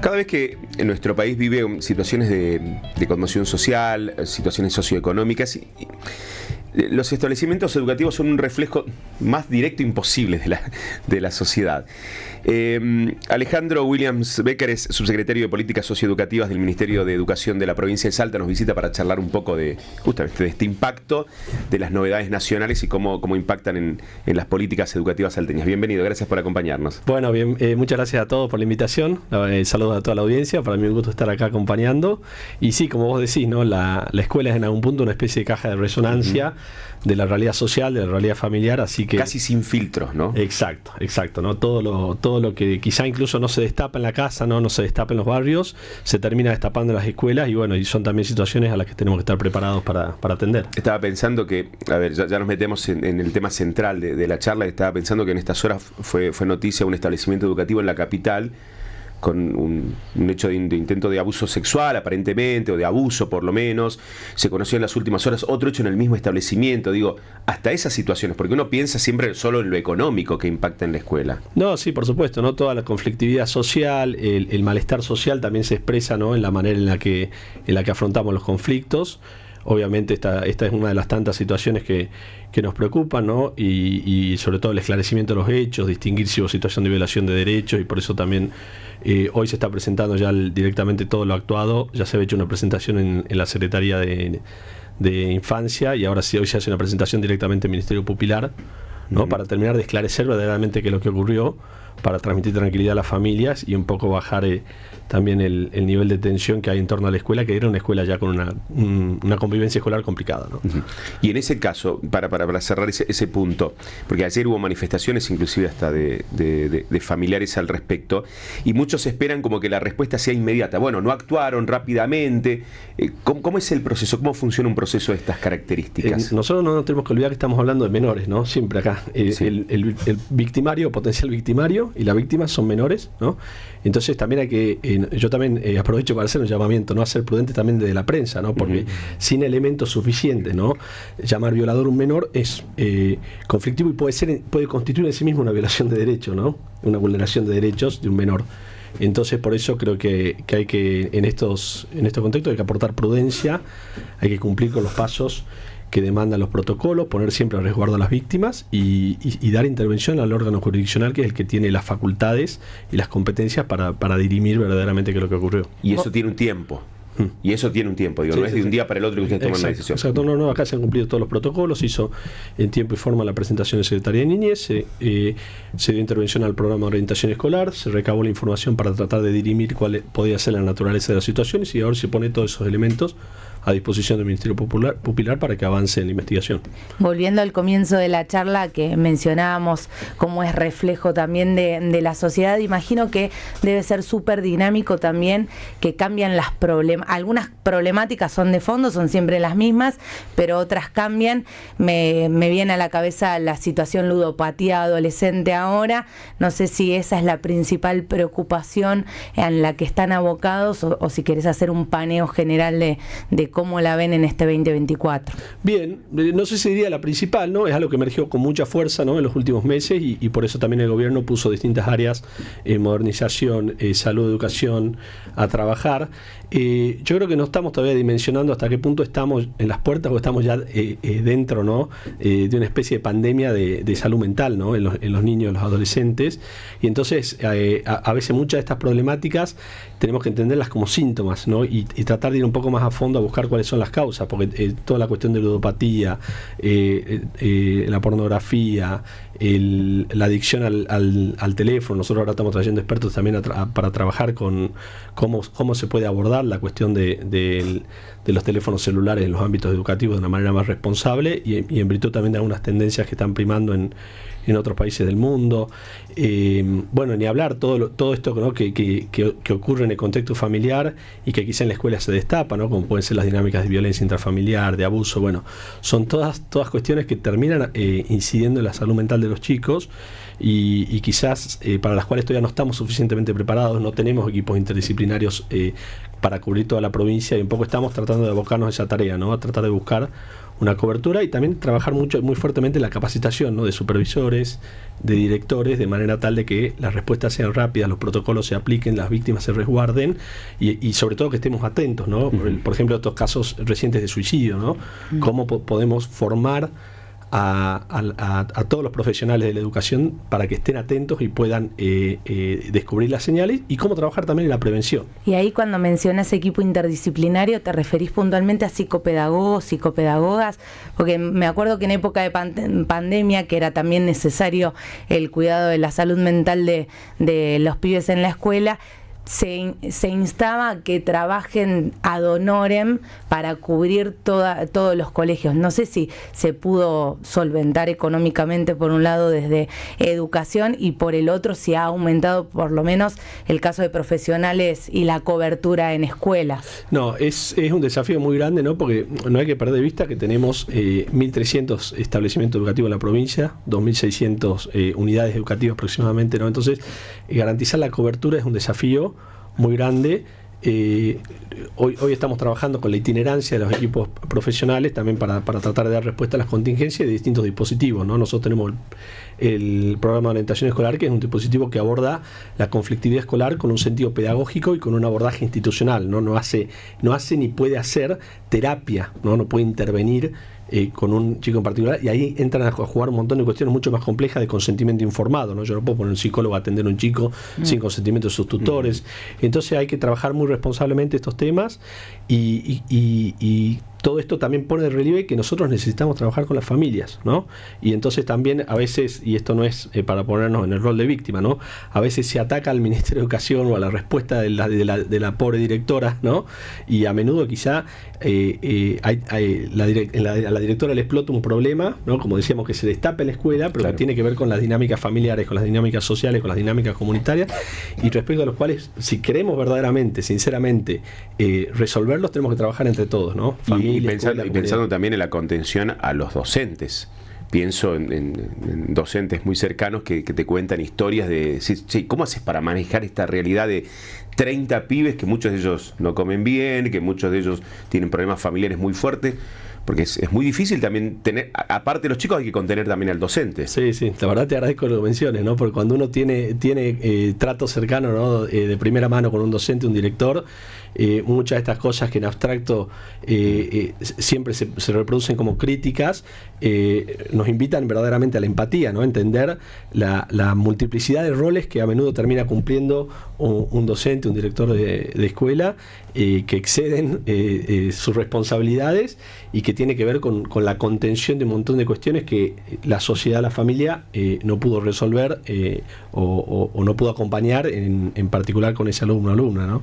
Cada vez que en nuestro país vive situaciones de conmoción social, situaciones socioeconómicas, los establecimientos educativos son un reflejo más directo imposible de la sociedad. Alejandro Williams Becker es subsecretario de Políticas Socioeducativas del Ministerio de Educación de la provincia de Salta. Nos visita para charlar un poco justamente de este impacto, de las novedades nacionales y cómo impactan en las políticas educativas salteñas. Bienvenido, gracias por acompañarnos. Bueno, bien, muchas gracias a todos por la invitación. Saludos a toda la audiencia. Para mí es un gusto estar acá acompañando. Y sí, como vos decís, ¿no? La escuela es en algún punto una especie de caja de resonancia de la realidad social, de la realidad familiar, así que... Casi sin filtros, ¿no? Exacto, ¿no? Todo lo que quizá incluso no se destapa en la casa, no se destapa en los barrios, se termina destapando en las escuelas y bueno, y son también situaciones a las que tenemos que estar preparados para atender. Estaba pensando que, a ver, ya nos metemos en el tema central de la charla, estaba pensando que en estas horas fue noticia un establecimiento educativo en la capital con un hecho de intento de abuso sexual, aparentemente, o de abuso por lo menos. Se conoció en las últimas horas otro hecho en el mismo establecimiento. Digo, hasta esas situaciones, porque uno piensa siempre solo en lo económico que impacta en la escuela. No, sí, por supuesto, ¿no? Toda la conflictividad social, el malestar social también se expresa, ¿no? En la manera en la que afrontamos los conflictos. Obviamente esta es una de las tantas situaciones que nos preocupan, ¿no? Y sobre todo el esclarecimiento de los hechos, distinguir si hubo situación de violación de derechos, y por eso también hoy se está presentando ya directamente todo lo actuado. Ya se había hecho una presentación en la Secretaría de Infancia, y ahora sí, hoy se hace una presentación directamente en el Ministerio Pupilar, ¿no? Para terminar de esclarecer verdaderamente qué es lo que ocurrió, para transmitir tranquilidad a las familias y un poco bajar también el nivel de tensión que hay en torno a la escuela, que era una escuela ya con una convivencia escolar complicada, ¿no? Y en ese caso, para cerrar ese punto, porque ayer hubo manifestaciones inclusive hasta de familiares al respecto, y muchos esperan como que la respuesta sea inmediata. Bueno, no actuaron rápidamente. ¿Cómo es el proceso? ¿Cómo funciona un proceso de estas características? Nosotros no nos tenemos que olvidar que estamos hablando de menores, ¿no? Siempre acá. Sí. El victimario, potencial victimario, y la víctima son menores, ¿no? Entonces también hay que, yo también aprovecho para hacer un llamamiento, ¿no? A ser prudente también de la prensa, ¿no? Porque sin elementos suficientes, ¿no? Llamar violador a un menor es conflictivo y puede constituir en sí mismo una violación de derechos, ¿no? Una vulneración de derechos de un menor. Entonces por eso creo que hay que, en estos contextos hay que aportar prudencia, hay que cumplir con los pasos que demandan los protocolos, poner siempre a resguardo a las víctimas y dar intervención al órgano jurisdiccional, que es el que tiene las facultades y las competencias para dirimir verdaderamente qué es lo que ocurrió. Y eso tiene un tiempo. Y eso tiene un tiempo, digo, sí, no es de un día para el otro que ustedes toman la decisión. Exacto, no, acá se han cumplido todos los protocolos, hizo en tiempo y forma la presentación de Secretaría de Niñez, se dio intervención al programa de orientación escolar, se recabó la información para tratar de dirimir cuál podía ser la naturaleza de las situaciones, y ahora se pone todos esos elementos a disposición del Ministerio Pupilar para que avance en la investigación. Volviendo al comienzo de la charla que mencionábamos, cómo es reflejo también de la sociedad, imagino que debe ser súper dinámico también, que cambian las algunas problemáticas son de fondo, son siempre las mismas, pero otras cambian. Me viene a la cabeza la situación ludopatía adolescente ahora. No sé si esa es la principal preocupación en la que están abocados, o si querés hacer un paneo general de cómo la ven en este 2024. Bien, no sé si diría la principal, ¿no? Es algo que emergió con mucha fuerza, ¿no? En los últimos meses, y por eso también el gobierno puso distintas áreas, modernización, salud, educación, a trabajar. Yo creo que no estamos todavía dimensionando hasta qué punto estamos en las puertas o estamos ya dentro, ¿no? De una especie de pandemia de salud mental, ¿no? En los niños, en los adolescentes, y entonces a veces muchas de estas problemáticas tenemos que entenderlas como síntomas, ¿no? Y tratar de ir un poco más a fondo a buscar cuáles son las causas, porque toda la cuestión de ludopatía, la pornografía, la adicción al teléfono. Nosotros ahora estamos trayendo expertos también para trabajar con cómo se puede abordar la cuestión de los teléfonos celulares en los ámbitos educativos de una manera más responsable, y en virtud también de algunas tendencias que están primando en otros países del mundo. Bueno, ni hablar todo esto, ¿no? que ocurre en el contexto familiar y que quizá en la escuela se destapa, ¿no? Como pueden ser las dinámicas de violencia intrafamiliar, de abuso. Bueno, son todas cuestiones que terminan incidiendo en la salud mental de los chicos, y quizás para las cuales todavía no estamos suficientemente preparados, no tenemos equipos interdisciplinarios para cubrir toda la provincia, y un poco estamos tratando de abocarnos a esa tarea, ¿no? A tratar de buscar una cobertura, y también trabajar muy fuertemente la capacitación, ¿no?, de supervisores, de directores, de manera tal de que las respuestas sean rápidas, los protocolos se apliquen, las víctimas se resguarden y sobre todo que estemos atentos, ¿no? Por ejemplo, estos casos recientes de suicidio, ¿no? Cómo podemos formar a todos los profesionales de la educación para que estén atentos y puedan descubrir las señales, y cómo trabajar también en la prevención. Y ahí, cuando mencionas equipo interdisciplinario, ¿te referís puntualmente a psicopedagogos, psicopedagogas? Porque me acuerdo que en época de pandemia, que era también necesario el cuidado de la salud mental de los pibes en la escuela, se instaba a que trabajen ad honorem para cubrir todos los colegios. No sé si se pudo solventar económicamente por un lado desde educación, y por el otro si ha aumentado por lo menos el caso de profesionales y la cobertura en escuelas. No, es un desafío muy grande, ¿no? Porque no hay que perder de vista que tenemos 1.300 establecimientos educativos en la provincia, 2.600 unidades educativas aproximadamente, ¿no? Entonces, garantizar la cobertura es un desafío muy grande. Hoy estamos trabajando con la itinerancia de los equipos profesionales también para tratar de dar respuesta a las contingencias de distintos dispositivos, ¿no? Nosotros tenemos el programa de orientación escolar, que es un dispositivo que aborda la conflictividad escolar con un sentido pedagógico y con un abordaje institucional, ¿no? No hace ni puede hacer terapia, no puede intervenir con un chico en particular, y ahí entran a jugar un montón de cuestiones mucho más complejas de consentimiento informado, ¿no? Yo no puedo poner un psicólogo a atender a un chico sin consentimiento de sus tutores. Entonces hay que trabajar muy responsablemente estos temas, y todo esto también pone de relieve que nosotros necesitamos trabajar con las familias, ¿no? Y entonces también a veces, y esto no es para ponernos en el rol de víctima, ¿no? A veces se ataca al Ministerio de Educación o a la respuesta de la pobre directora, ¿no? Y a menudo quizá a la directora le explota un problema, ¿no? Como decíamos, que se destapa en la escuela, pero claro, que tiene que ver con las dinámicas familiares, con las dinámicas sociales, con las dinámicas comunitarias, y respecto a los cuales, si queremos verdaderamente, sinceramente, resolverlos, tenemos que trabajar entre todos, ¿no? Y pensando también en la contención a los docentes. Pienso en docentes muy cercanos que te cuentan historias de ¿cómo haces para manejar esta realidad de 30 pibes, que muchos de ellos no comen bien, que muchos de ellos tienen problemas familiares muy fuertes? Porque es muy difícil también tener, aparte de los chicos, hay que contener también al docente. Sí, la verdad te agradezco lo que menciones, ¿no? Porque cuando uno tiene trato cercano, ¿no? De primera mano con un docente, un director, muchas de estas cosas que en abstracto siempre se reproducen como críticas, nos invitan verdaderamente a la empatía, ¿no? Entender la multiplicidad de roles que a menudo termina cumpliendo un docente, un director de escuela, que exceden sus responsabilidades, y que tiene que ver con la contención de un montón de cuestiones que la sociedad, la familia no pudo resolver o no pudo acompañar, en particular con ese alumno o alumna, ¿no?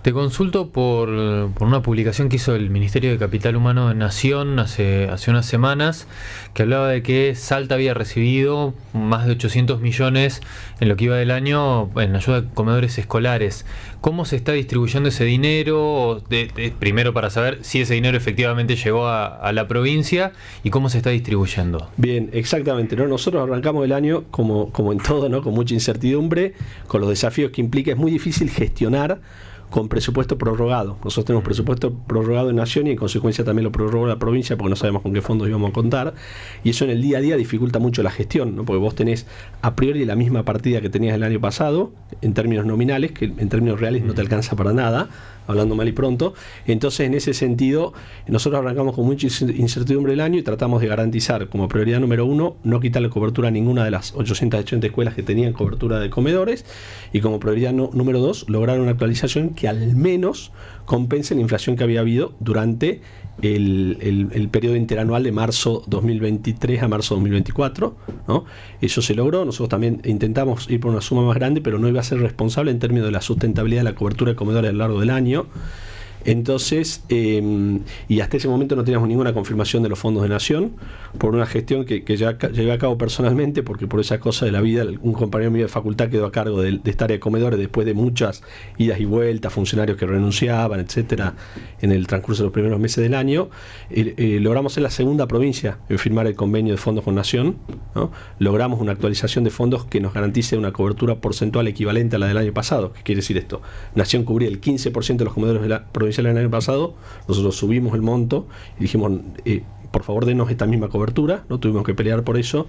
Te consulto por una publicación que hizo el Ministerio de Capital Humano de Nación hace unas semanas, que hablaba de que Salta había recibido más de 800 millones en lo que iba del año en ayuda de comedores escolares. ¿Cómo se está distribuyendo ese dinero? Primero, para saber si ese dinero efectivamente llegó a la provincia, y cómo se está distribuyendo. Bien, exactamente, ¿no? Nosotros arrancamos el año como en todo, ¿no? Con mucha incertidumbre, con los desafíos que implica. Es muy difícil gestionar con presupuesto prorrogado. Nosotros tenemos presupuesto prorrogado en Nación, y en consecuencia también lo prorrogó la provincia, porque no sabemos con qué fondos íbamos a contar, y eso en el día a día dificulta mucho la gestión, ¿no? Porque vos tenés a priori la misma partida que tenías el año pasado en términos nominales, que en términos reales no te alcanza para nada, hablando mal y pronto. Entonces, en ese sentido, nosotros arrancamos con mucha incertidumbre el año, y tratamos de garantizar como prioridad número uno no quitarle cobertura a ninguna de las 880 escuelas que tenían cobertura de comedores, y como prioridad número dos, lograr una actualización que al menos compense la inflación que había habido durante el periodo interanual de marzo 2023 a marzo 2024, ¿no? Eso se logró. Nosotros también intentamos ir por una suma más grande, pero no iba a ser responsable en términos de la sustentabilidad de la cobertura de comedores a lo largo del año. Entonces, y hasta ese momento no teníamos ninguna confirmación de los fondos de Nación, por una gestión que ya llevé a cabo personalmente, porque por esa cosa de la vida, un compañero mío de facultad quedó a cargo de esta área de comedores después de muchas idas y vueltas, funcionarios que renunciaban, etcétera, en el transcurso de los primeros meses del año. Logramos ser la segunda provincia en firmar el convenio de fondos con Nación, ¿no? Logramos una actualización de fondos que nos garantice una cobertura porcentual equivalente a la del año pasado. ¿Qué quiere decir esto? Nación cubría el 15% de los comedores de la provincia provincial el año pasado, nosotros subimos el monto y dijimos, por favor denos esta misma cobertura, no tuvimos que pelear por eso,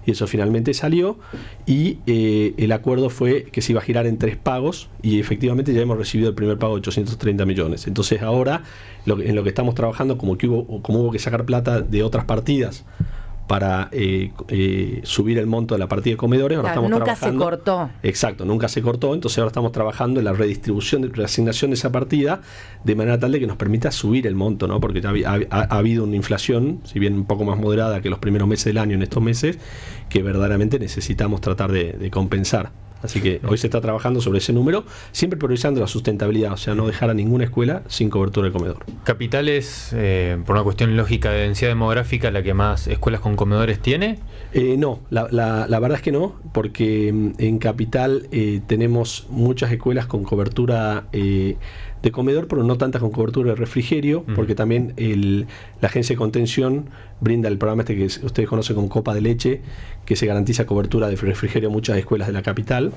y eso finalmente salió, y el acuerdo fue que se iba a girar en 3 pagos, y efectivamente ya hemos recibido el primer pago de 830 millones. Entonces ahora, en lo que estamos trabajando, como hubo que sacar plata de otras partidas para subir el monto de la partida de comedores, ahora estamos trabajando. Nunca se cortó. Exacto, nunca se cortó, entonces ahora estamos trabajando en la redistribución, de reasignación de esa partida, de manera tal de que nos permita subir el monto, ¿no? Porque ya ha habido una inflación, si bien un poco más moderada que los primeros meses del año en estos meses, que verdaderamente necesitamos tratar de compensar. Así que hoy se está trabajando sobre ese número, siempre priorizando la sustentabilidad, o sea, no dejar a ninguna escuela sin cobertura de comedor. ¿Capital es, por una cuestión lógica de densidad demográfica, la que más escuelas con comedores tiene? No, la verdad es que no, porque en Capital tenemos muchas escuelas con cobertura de comedor, pero no tantas con cobertura de refrigerio, porque también la agencia de contención brinda el programa que ustedes conocen como Copa de Leche, que se garantiza cobertura de refrigerio a muchas escuelas de la capital.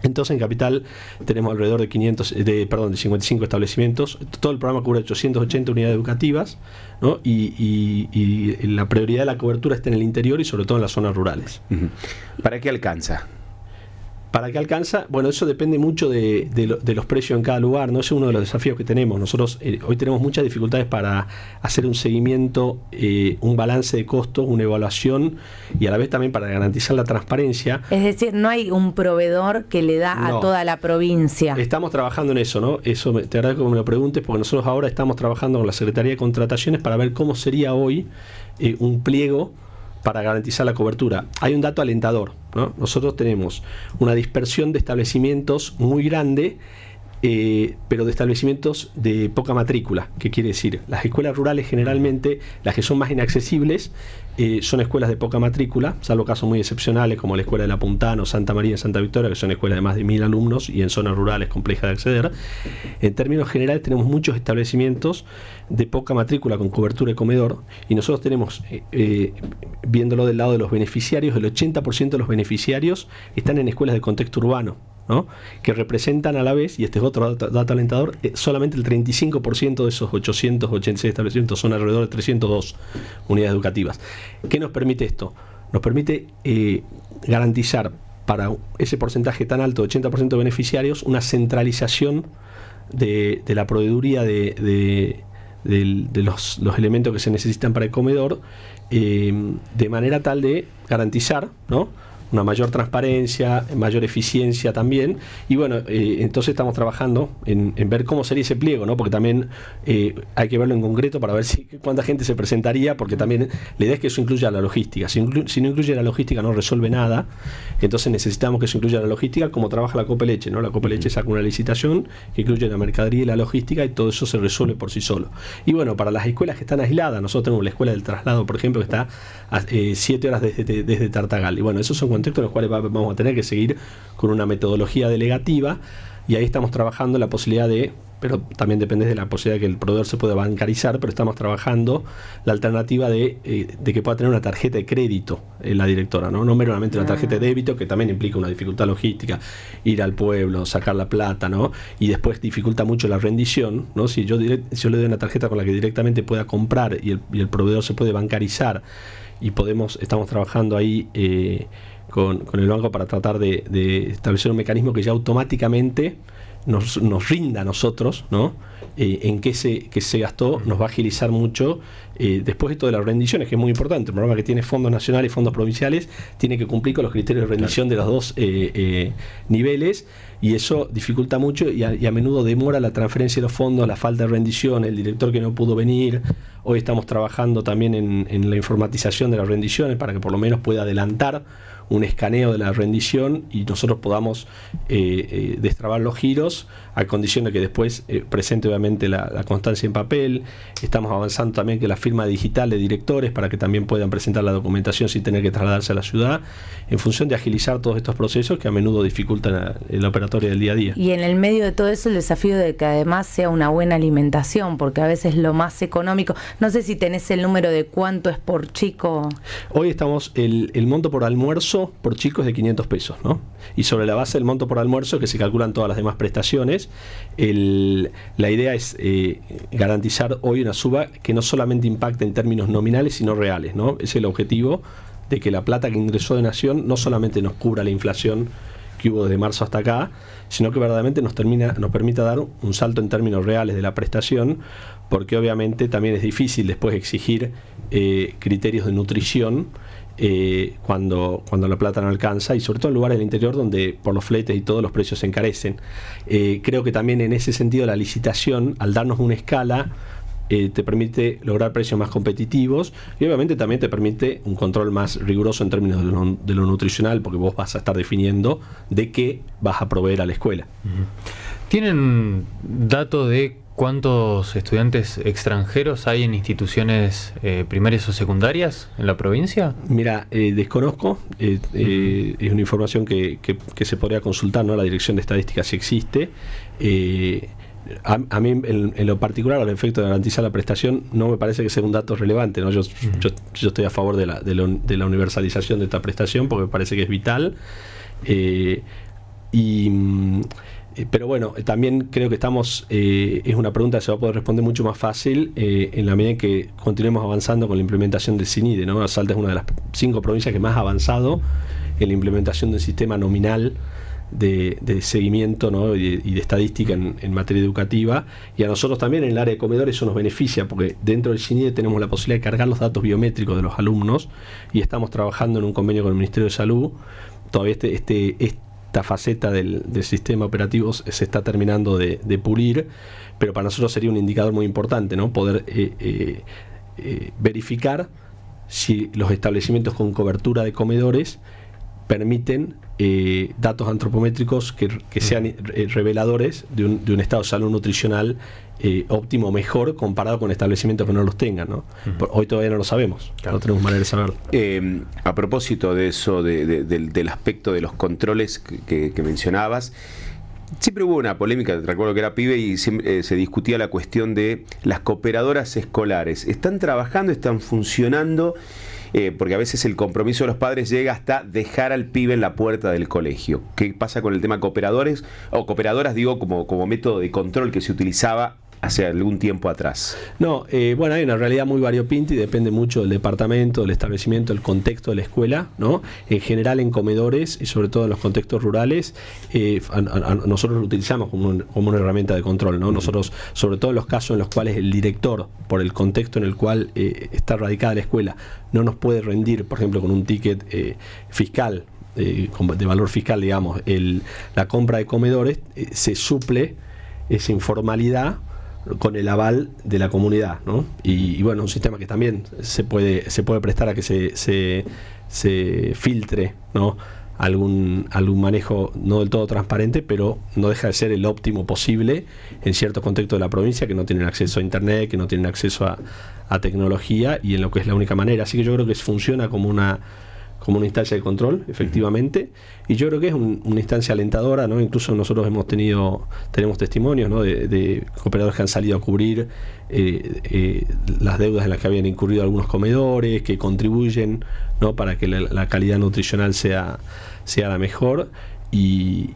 Entonces en Capital tenemos alrededor de 55 establecimientos. Todo el programa cubre 880 unidades educativas, ¿no? Y la prioridad de la cobertura está en el interior y sobre todo en las zonas rurales. ¿Para qué alcanza? ¿Para qué alcanza? Bueno, eso depende mucho de los precios en cada lugar, ¿no? Ese es uno de los desafíos que tenemos. Nosotros hoy tenemos muchas dificultades para hacer un seguimiento, un balance de costos, una evaluación y a la vez también para garantizar la transparencia. Es decir, no hay un proveedor que le da a toda la provincia. Estamos trabajando en eso, ¿no? Eso te agradezco que me lo preguntes, porque nosotros ahora estamos trabajando con la Secretaría de Contrataciones para ver cómo sería hoy un pliego para garantizar la cobertura. Hay un dato alentador, ¿no? Nosotros tenemos una dispersión de establecimientos muy grande, pero de establecimientos de poca matrícula. ¿Qué quiere decir? Las escuelas rurales generalmente, las que son más inaccesibles, son escuelas de poca matrícula, salvo casos muy excepcionales como la Escuela de La Puntana o Santa María en Santa Victoria, que son escuelas de más de 1000 alumnos y en zonas rurales complejas de acceder. En términos generales tenemos muchos establecimientos de poca matrícula con cobertura de comedor, y nosotros tenemos, viéndolo del lado de los beneficiarios, el 80% de los beneficiarios están en escuelas de contexto urbano, ¿no? Que representan a la vez, y este es otro dato alentador, solamente el 35% de esos 886 establecimientos, son alrededor de 302 unidades educativas. ¿Qué nos permite esto? Nos permite garantizar para ese porcentaje tan alto, 80% de beneficiarios, una centralización de la proveeduría de los elementos que se necesitan para el comedor, de manera tal de garantizar, ¿no?, una mayor transparencia, mayor eficiencia también. Y bueno, entonces estamos trabajando en ver cómo sería ese pliego, ¿no? Porque también hay que verlo en concreto para ver cuánta gente se presentaría, porque también la idea es que eso incluya la logística. Si no incluye la logística no resuelve nada, entonces necesitamos que eso incluya la logística, como trabaja la Copa Leche, ¿no? La Copa Leche saca una licitación que incluye la mercadería y la logística, y todo eso se resuelve por sí solo. Y bueno, para las escuelas que están aisladas, nosotros tenemos la Escuela del Traslado, por ejemplo, que está a 7 horas desde Tartagal. Y bueno, esos son contextos en los cuales vamos a tener que seguir con una metodología delegativa, y ahí estamos trabajando la posibilidad pero también depende de la posibilidad de que el proveedor se pueda bancarizar, pero estamos trabajando la alternativa de que pueda tener una tarjeta de crédito la directora, ¿no? No meramente una tarjeta de débito, que también implica una dificultad logística, ir al pueblo, sacar la plata, ¿no? Y después dificulta mucho la rendición, ¿no? Si yo le doy una tarjeta con la que directamente pueda comprar y el proveedor se puede bancarizar, y estamos trabajando ahí con el banco para tratar de establecer un mecanismo que ya automáticamente nos rinda a nosotros, ¿no? En qué se gastó, nos va a agilizar mucho. Después esto de las rendiciones, que es muy importante, un programa que tiene fondos nacionales y fondos provinciales, tiene que cumplir con los criterios de rendición de los dos niveles, y eso dificulta mucho y a menudo demora la transferencia de los fondos, la falta de rendición, el director que no pudo venir. Hoy estamos trabajando también en la informatización de las rendiciones para que por lo menos pueda adelantar un escaneo de la rendición y nosotros podamos destrabar los giros, a condición de que después presente obviamente la constancia en papel. Estamos avanzando también que la firma digital de directores, para que también puedan presentar la documentación sin tener que trasladarse a la ciudad, en función de agilizar todos estos procesos que a menudo dificultan la operatoria del día a día. Y en el medio de todo eso, el desafío de que además sea una buena alimentación, porque a veces lo más económico, no sé si tenés el número de cuánto es por chico. Hoy estamos, el monto por almuerzo monto por chico es de 500 pesos, ¿no? Y sobre la base del monto por almuerzo, que se calculan todas las demás prestaciones, la idea es garantizar hoy una suba que no solamente impacte en términos nominales, sino reales, ¿no? Es el objetivo de que la plata que ingresó de Nación no solamente nos cubra la inflación que hubo desde marzo hasta acá, sino que verdaderamente nos permita dar un salto en términos reales de la prestación, porque obviamente también es difícil después exigir criterios de nutrición cuando la plata no alcanza, y sobre todo en lugares del interior donde por los fletes y todos los precios se encarecen. Creo que también en ese sentido la licitación, al darnos una escala, te permite lograr precios más competitivos y obviamente también te permite un control más riguroso en términos de lo nutricional, porque vos vas a estar definiendo de qué vas a proveer a la escuela. ¿Tienen dato de cuántos estudiantes extranjeros hay en instituciones primarias o secundarias en la provincia? Mira, desconozco, es una información que se podría consultar, ¿no? La Dirección de Estadística si existe. A mí en lo particular, al efecto de garantizar la prestación, no me parece que sea un dato relevante, ¿no? Yo estoy a favor de la universalización de esta prestación porque me parece que es vital, pero bueno, también creo que es una pregunta que se va a poder responder mucho más fácil en la medida en que continuemos avanzando con la implementación del CINIDE, ¿no? Salta es una de las 5 provincias que más ha avanzado en la implementación del sistema nominal de seguimiento, ¿no? y de estadística en materia educativa, y a nosotros también en el área de comedores eso nos beneficia porque dentro del CINIDE tenemos la posibilidad de cargar los datos biométricos de los alumnos y estamos trabajando en un convenio con el Ministerio de Salud. Todavía esta faceta del sistema operativo se está terminando de pulir, pero para nosotros sería un indicador muy importante, ¿no? Poder verificar si los establecimientos con cobertura de comedores permiten datos antropométricos que sean reveladores de un estado de salud nutricional óptimo o mejor comparado con establecimientos que no los tengan, ¿no? Hoy todavía no lo sabemos, no tenemos manera de saberlo. A propósito de eso, del aspecto de los controles que mencionabas, siempre hubo una polémica, recuerdo que era pibe y siempre se discutía la cuestión de las cooperadoras escolares. ¿Están trabajando, están funcionando? Porque a veces el compromiso de los padres llega hasta dejar al pibe en la puerta del colegio. ¿Qué pasa con el tema cooperadores? O cooperadoras, digo, como método de control que se utilizaba hace algún tiempo atrás. No, bueno, hay una realidad muy variopinta y depende mucho del departamento, del establecimiento, del contexto de la escuela, ¿no? En general en comedores y sobre todo en los contextos rurales, nosotros lo utilizamos como una herramienta de control, ¿no? Nosotros, sobre todo en los casos en los cuales el director, por el contexto en el cual está radicada la escuela, no nos puede rendir, por ejemplo, con un ticket fiscal, de valor fiscal, digamos, la compra de comedores, se suple esa informalidad con el aval de la comunidad, ¿no? Y bueno, un sistema que también se puede prestar a que se filtre, ¿no? algún manejo no del todo transparente, pero no deja de ser el óptimo posible en ciertos contextos de la provincia que no tienen acceso a internet, que no tienen acceso a tecnología, y en lo que es la única manera. Así que yo creo que funciona como una instancia de control, efectivamente, y yo creo que es una instancia alentadora, ¿no? Incluso nosotros tenemos testimonios, ¿no? de cooperadores que han salido a cubrir las deudas en las que habían incurrido algunos comedores, que contribuyen, ¿no? para que la calidad nutricional sea la mejor, y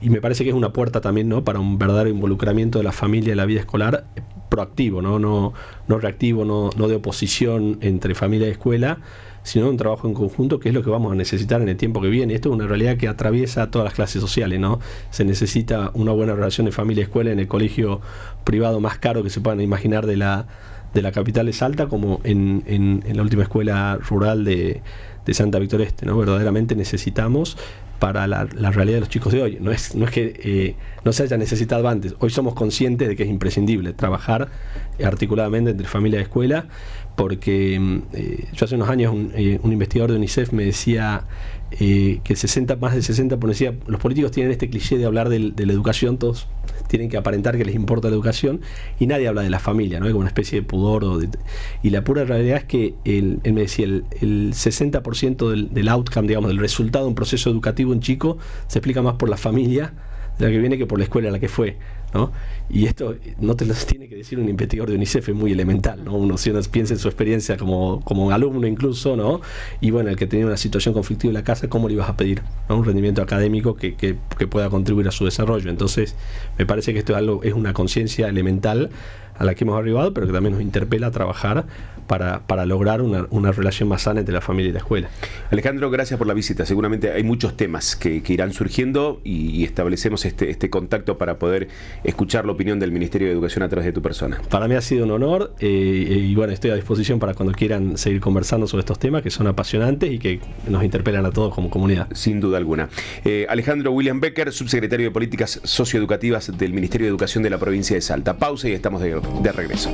me parece que es una puerta también, ¿no? para un verdadero involucramiento de la familia en la vida escolar proactivo, no reactivo, no de oposición entre familia y escuela, sino un trabajo en conjunto, que es lo que vamos a necesitar en el tiempo que viene. Esto es una realidad que atraviesa todas las clases sociales, ¿no? Se necesita una buena relación de familia-escuela en el colegio privado más caro que se puedan imaginar de la capital de Salta, como en la última escuela rural de Santa Victoria Este, ¿no? Verdaderamente necesitamos para la realidad de los chicos de hoy. No es que no se haya necesitado antes. Hoy somos conscientes de que es imprescindible trabajar articuladamente entre familia y escuela, porque yo hace unos años un investigador de UNICEF me decía que más del 60% decía, los políticos tienen este cliché de hablar de la educación, todos tienen que aparentar que les importa la educación, y nadie habla de la familia, ¿no? Hay como una especie de pudor. Y la pura realidad es que él me decía, el 60% del outcome, digamos, del resultado de un proceso educativo en chico, se explica más por la familia de la que viene que por la escuela a la que fue, ¿no? Y esto no te lo tiene que decir un investigador de UNICEF, es muy elemental, ¿no? Si uno piensa en su experiencia como alumno incluso, ¿no? Y bueno, el que tenía una situación conflictiva en la casa, ¿cómo le ibas a pedir, ¿no? Un rendimiento académico que pueda contribuir a su desarrollo? Entonces, me parece que esto es una conciencia elemental a la que hemos arribado, pero que también nos interpela a trabajar para lograr una relación más sana entre la familia y la escuela. Alejandro, gracias por la visita. Seguramente hay muchos temas que irán surgiendo y establecemos este contacto para poder escuchar la opinión del Ministerio de Educación a través de tu persona. Para mí ha sido un honor y bueno, estoy a disposición para cuando quieran seguir conversando sobre estos temas que son apasionantes y que nos interpelan a todos como comunidad. Sin duda alguna. Alejandro William Becker, subsecretario de Políticas Socioeducativas del Ministerio de Educación de la provincia de Salta. Pausa y estamos de regreso.